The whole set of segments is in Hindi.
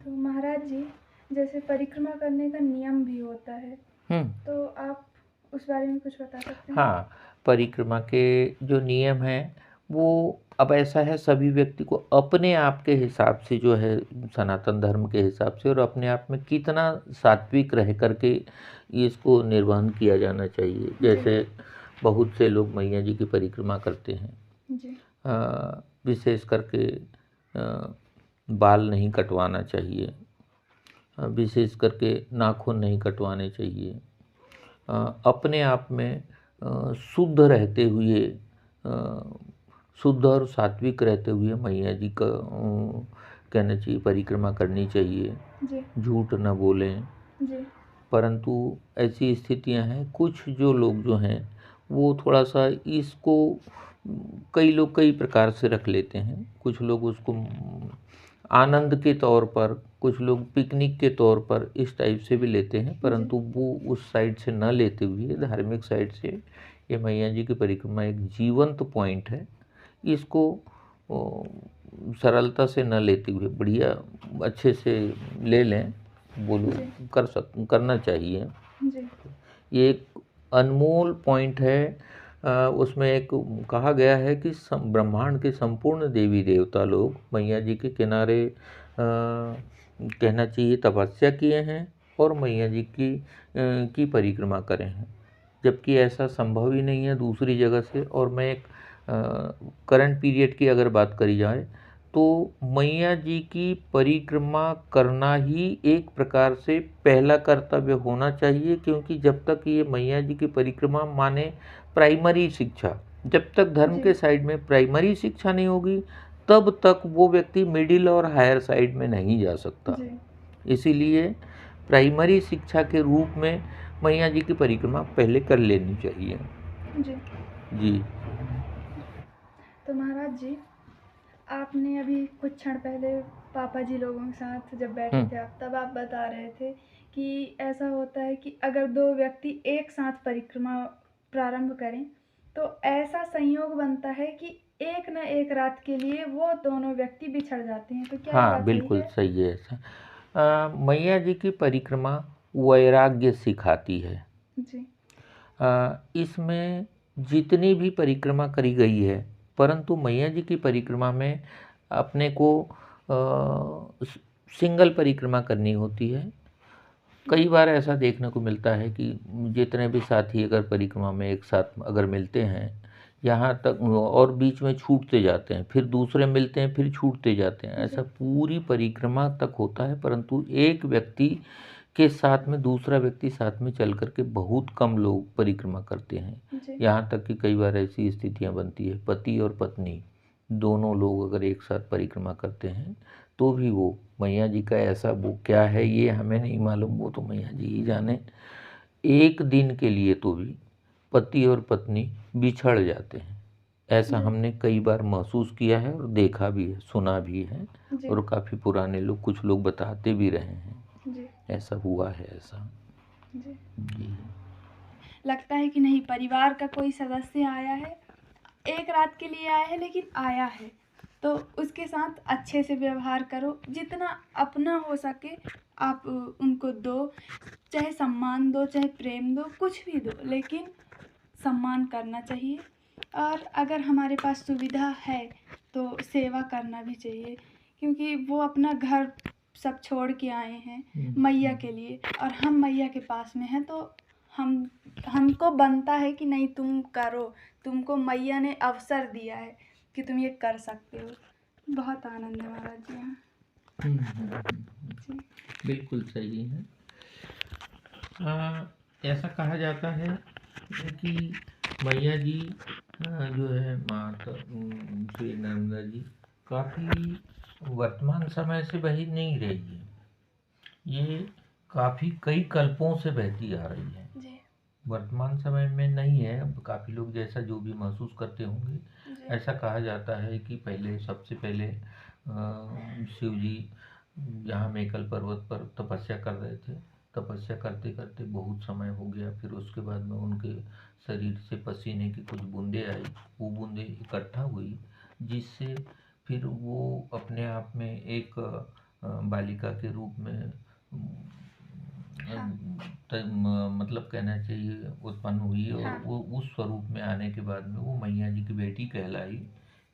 तो महाराज जी, जैसे परिक्रमा करने का नियम भी होता है, तो आप उस बारे में कुछ बता सकते हैं? हाँ, परिक्रमा के जो नियम हैं वो अब ऐसा है, सभी व्यक्ति को अपने आप के हिसाब से जो है सनातन धर्म के हिसाब से और अपने आप में कितना सात्विक रह करके इसको निर्वहन किया जाना चाहिए। जैसे बहुत से लोग मैया जी की परिक्रमा करते हैं, जी। विशेष करके बाल नहीं कटवाना चाहिए, विशेष करके नाखून नहीं कटवाने चाहिए। अपने आप में शुद्ध रहते हुए, शुद्ध और सात्विक रहते हुए मैया जी का कहना चाहिए परिक्रमा करनी चाहिए। जी। झूठ न बोलें। जी। परंतु ऐसी स्थितियां हैं, कुछ जो लोग जो हैं वो थोड़ा सा इसको, कई लोग कई प्रकार से रख लेते हैं। कुछ लोग उसको आनंद के तौर पर, कुछ लोग पिकनिक के तौर पर इस टाइप से भी लेते हैं, परंतु वो उस साइड से न लेते हुए धार्मिक साइड से ये मैया जी की परिक्रमा एक जीवंत पॉइंट है, इसको सरलता से न लेते हुए बढ़िया अच्छे से ले लें, बोलो करना चाहिए। ये एक अनमोल पॉइंट है। उसमें एक कहा गया है कि ब्रह्मांड के संपूर्ण देवी देवता लोग मैया जी के किनारे कहना चाहिए तपस्या किए हैं और मैया जी की परिक्रमा करें हैं, जबकि ऐसा संभव ही नहीं है दूसरी जगह से। और मैं एक करंट पीरियड की अगर बात करी जाए तो मैया जी की परिक्रमा करना ही एक प्रकार से पहला कर्तव्य होना चाहिए, क्योंकि जब तक ये मैया जी की परिक्रमा माने प्राइमरी शिक्षा, जब तक धर्म के साइड में प्राइमरी शिक्षा नहीं होगी तब तक वो व्यक्ति मिडिल और हायर साइड में नहीं जा सकता। इसीलिए प्राइमरी शिक्षा के रूप में मैया जी की परिक्रमा पहले कर लेनी चाहिए। जी। तो महाराज जी, आपने अभी कुछ क्षण पहले पापा जी लोगों के साथ जब बैठे थे आप, तब आप बता रहे थे कि ऐसा होता है कि अगर दो व्यक्ति एक साथ परिक्रमा प्रारंभ करें तो ऐसा संयोग बनता है कि एक न एक रात के लिए वो दोनों व्यक्ति बिछड़ जाते हैं। तो क्या ये बात बिल्कुल सही है ऐसा। मैया जी की परिक्रमा वैराग्य सिखाती है। जी। इसमें जितनी भी परिक्रमा करी गई है, परंतु मैया जी की परिक्रमा में अपने को सिंगल परिक्रमा करनी होती है। कई बार ऐसा देखने को मिलता है कि जितने भी साथी अगर परिक्रमा में एक साथ अगर मिलते हैं, यहाँ तक और बीच में छूटते जाते हैं, फिर दूसरे मिलते हैं, फिर छूटते जाते हैं, ऐसा पूरी परिक्रमा तक होता है। परंतु एक व्यक्ति के साथ में दूसरा व्यक्ति साथ में चल करके बहुत कम लोग परिक्रमा करते हैं। यहाँ तक कि कई बार ऐसी स्थितियाँ बनती है, पति और पत्नी दोनों लोग अगर एक साथ परिक्रमा करते हैं तो भी वो मैया जी का ऐसा वो क्या है ये हमें नहीं मालूम, वो तो मैया जी ही जाने, एक दिन के लिए तो भी पति और पत्नी बिछड़ जाते हैं। ऐसा हमने कई बार महसूस किया है और देखा भी है, सुना भी है, और काफ़ी पुराने लोग, कुछ लोग बताते भी रहे हैं, ऐसा हुआ है ऐसा। जी। लगता है कि नहीं, परिवार का कोई सदस्य आया है, एक रात के लिए आया है लेकिन आया है, तो उसके साथ अच्छे से व्यवहार करो, जितना अपना हो सके आप उनको दो, चाहे सम्मान दो, चाहे प्रेम दो, कुछ भी दो, लेकिन सम्मान करना चाहिए। और अगर हमारे पास सुविधा है तो सेवा करना भी चाहिए, क्योंकि वो अपना घर सब छोड़ के आए हैं मैया के लिए, और हम मैया के पास में हैं, तो हमको बनता है कि नहीं, तुम करो, तुमको मैया ने अवसर दिया है कि तुम ये कर सकते हो। बहुत आनंद है महाराज जी यहाँ। बिल्कुल सही है। ऐसा कहा जाता है कि मैया जी जो है माता श्री नर्मदा जी काफ़ी वर्तमान समय से बही नहीं रही है, ये काफ़ी कई कल्पों से बहती आ रही है। वर्तमान समय में नहीं है। अब काफ़ी लोग जैसा जो भी महसूस करते होंगे, ऐसा कहा जाता है कि पहले, सबसे पहले शिव जी यहाँ मेकल पर्वत पर तपस्या कर रहे थे। तपस्या करते करते बहुत समय हो गया, फिर उसके बाद में उनके शरीर से पसीने की कुछ बूंदें आई, वो बूंदें इकट्ठा हुई, जिससे फिर वो अपने आप में एक बालिका के रूप में हाँ। मतलब कहना चाहिए उत्पन्न हुई, और हाँ। वो उस स्वरूप में आने के बाद में वो मैया जी की बेटी कहलाई।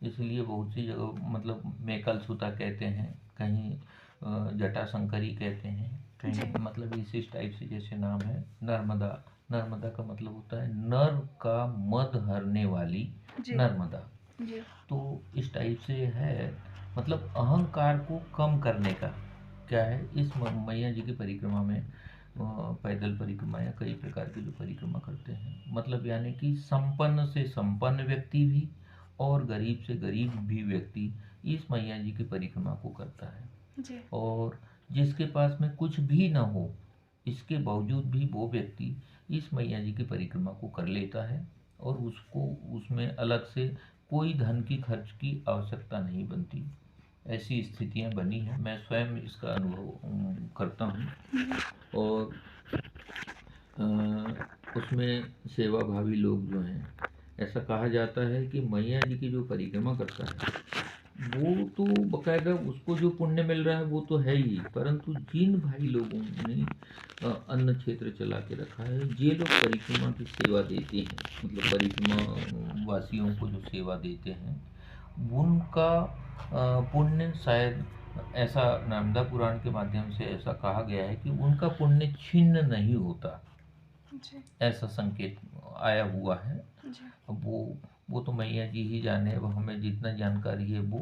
इसलिए बहुत सी जगह मतलब मेकल सुता कहते हैं, कहीं जटाशंकरी कहते हैं, जी। कहीं मतलब इस टाइप से जैसे नाम है नर्मदा। नर्मदा का मतलब होता है नर का मद हरने वाली जी। नर्मदा। जी। तो इस टाइप से है, मतलब अहंकार को कम करने का क्या है इस मैया जी की परिक्रमा में। पैदल परिक्रमा या कई प्रकार की जो परिक्रमा करते हैं, मतलब यानी कि संपन्न से संपन्न व्यक्ति भी और गरीब से गरीब भी व्यक्ति इस मैया जी की परिक्रमा को करता है। जी। और जिसके पास में कुछ भी ना हो, इसके बावजूद भी वो व्यक्ति इस मैया जी की परिक्रमा को कर लेता है, और उसको उसमें अलग से कोई धन की खर्च की आवश्यकता नहीं बनती। ऐसी स्थितियां बनी हैं, मैं स्वयं इसका अनुभव करता हूँ। और उसमें सेवाभावी लोग जो हैं, ऐसा कहा जाता है कि मैया जी की जो परिक्रमा करता है वो तो बकायदा उसको जो पुण्य मिल रहा है वो तो है ही, परंतु जिन भाई लोगों ने अन्न क्षेत्र चला के रखा है, ये लोग परिक्रमा की सेवा देते हैं, मतलब परिक्रमा वासियों को जो सेवा देते हैं, उनका पुण्य शायद, ऐसा नामदा पुराण के माध्यम से ऐसा कहा गया है कि उनका पुण्य छिन्न नहीं होता। जी। ऐसा संकेत आया हुआ है। जी। अब वो तो मैया जी ही जाने, अब हमें जितना जानकारी है वो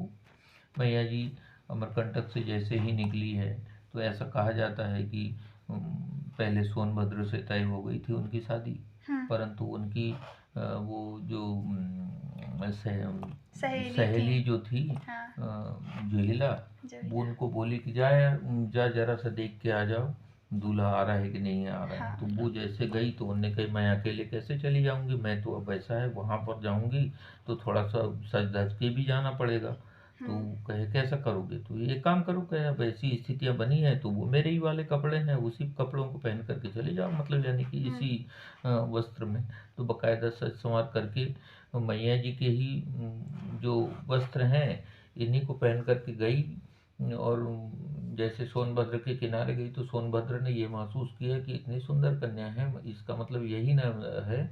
मैया जी अमरकंटक से जैसे ही निकली है, तो ऐसा कहा जाता है कि पहले सोनभद्र से तय हो गई थी उनकी शादी, हाँ। परंतु उनकी वो जो सहेली सहेली जो थी हाँ। जुहिला, जो वो उनको बोली कि जा जा जरा सा देख के आ जाओ दूल्हा आ रहा है कि नहीं आ रहा है। हाँ। तो वो जैसे गई तो उन्होंने कही मैं अकेले कैसे चली जाऊंगी, मैं तो अब ऐसा है वहाँ पर जाऊंगी तो थोड़ा सा सज धज के भी जाना पड़ेगा। तो कहे कैसा करोगे, तो ये काम करो, कहे अब ऐसी स्थितियाँ बनी है तो वो मेरे ही वाले कपड़े हैं, उसी कपड़ों को पहन करके चले जाओ, मतलब यानी कि इसी वस्त्र में। तो बकायदा सज संवार करके मैया जी के ही जो वस्त्र हैं इन्हीं को पहन करके गई, और जैसे सोनभद्र के किनारे गई तो सोनभद्र ने ये महसूस किया कि इतनी सुंदर कन्या है, इसका मतलब यही ना है।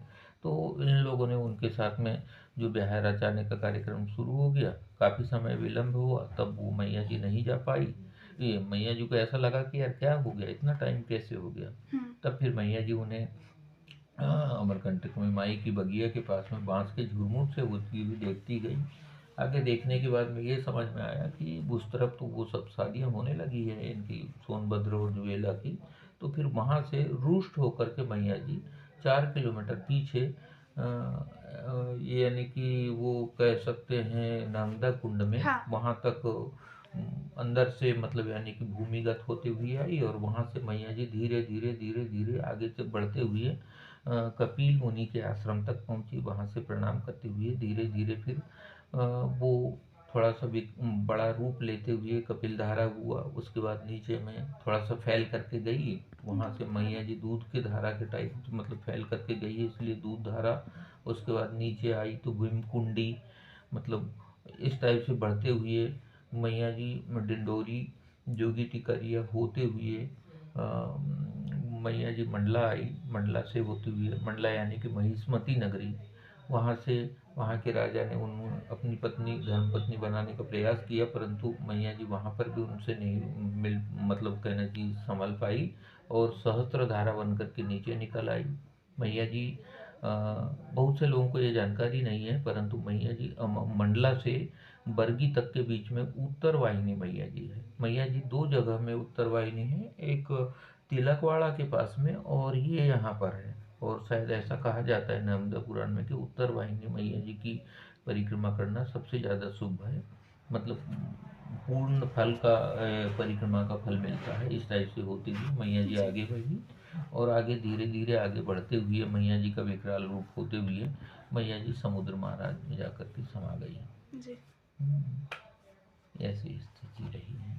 तो इन लोगों ने उनके साथ में जो ब्याह रचाने का कार्यक्रम शुरू हो गया, काफ़ी समय विलंब हुआ, तब वो मैया जी नहीं जा पाई। ये मैया जी को ऐसा लगा कि यार क्या हो गया, इतना टाइम कैसे हो गया। तब फिर मैया जी उन्हें अमरकंटक में माई की बगिया के पास में बांस के झुरमुट से उठती हुई देखती गई। आगे देखने के बाद में ये समझ में आया कि उस तरफ तो वो सब शादियाँ होने लगी है इनकी, सोनभद्र और जुएला की। तो फिर वहाँ से रुष्ट होकर के मैया जी 4 किलोमीटर पीछे ये यानी कि वो कह सकते हैं नामदा कुंड में, हाँ। वहाँ तक अंदर से मतलब यानी कि भूमिगत होते हुए आई, और वहाँ से मैया जी धीरे धीरे धीरे धीरे आगे से बढ़ते हुए कपिल मुनि के आश्रम तक पहुँची। वहाँ से प्रणाम करते हुए धीरे धीरे फिर वो थोड़ा सा भी बड़ा रूप लेते हुए कपिल धारा हुआ। उसके बाद नीचे में थोड़ा सा फैल करके गई, वहाँ से मैया जी दूध के धारा के टाइप मतलब फैल करके गई है, इसलिए दूध धारा। उसके बाद नीचे आई तो भीमकुंडी, मतलब इस टाइप से बढ़ते हुए मैया जी डिंडोरी जोगी टिकरिया होते हुए मैया जी मंडला आई। मंडला से होते हुए, मंडला यानी कि महिष्मती नगरी, वहाँ से वहाँ के राजा ने उन अपनी पत्नी धर्मपत्नी बनाने का प्रयास किया, परंतु मैया जी वहाँ पर भी उनसे नहीं मिल मतलब कहना कि संभल पाई, और सहस्त्रधारा बन करके नीचे निकल आई। मैया जी बहुत से लोगों को ये जानकारी नहीं है, परंतु मैया जी मंडला से बरगी तक के बीच में उत्तर वाहिनी मैया जी है। मैया जी 2 जगह में उत्तर वाहिनी है, एक तिलकवाड़ा के पास में और ये यहाँ पर है। और शायद ऐसा कहा जाता है नामदा पुराण में कि उत्तर वाहिनी मैया जी की परिक्रमा करना सबसे ज़्यादा शुभ है, मतलब पूर्ण फल का परिक्रमा का फल मिलता है। इस टाइप से होती हुई मैया जी आगे बढ़ी, और आगे धीरे धीरे आगे बढ़ते हुए मैया जी का विकराल रूप होते हुए मैया जी समुद्र महाराज में जाकर के समा गई। जी। ऐसी स्थिति रही है।